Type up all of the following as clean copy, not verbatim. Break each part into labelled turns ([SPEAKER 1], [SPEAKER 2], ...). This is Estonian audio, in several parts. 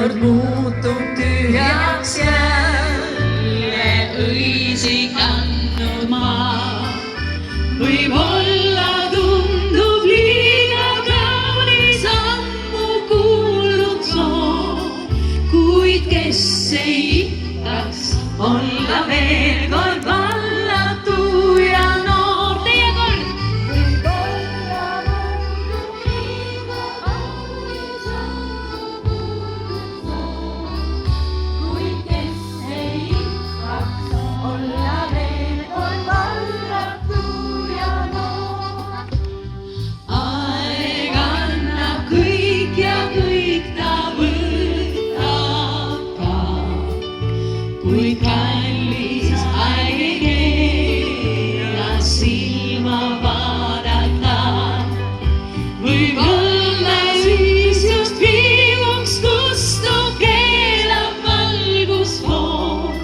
[SPEAKER 1] kord muutub tühjaks jälle õisik andnud maa. Võib-olla tundub liiga kaunis ammu kuulnud soov, kuid kes ei ittaks olla veel kord vallatu ja noor. Teie kord! Võib-olla tundub liiga kaunis ammu kuulnud soov, kuid kes ei ittaks olla veel kord vallatu ja noor. Aeg annab kõik ja kõik ta võtab ka, kuid kallis aeg ei keela silma vaadata. Võib-olla siis just viimuks kustub keelab valgusfoon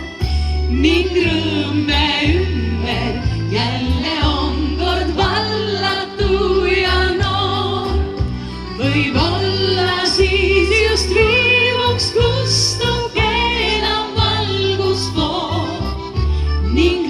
[SPEAKER 1] ning rõõme ümber jälle on kord vallatu ja noor. Võib-olla siis just viimuks kustub keelab valgusfoon ning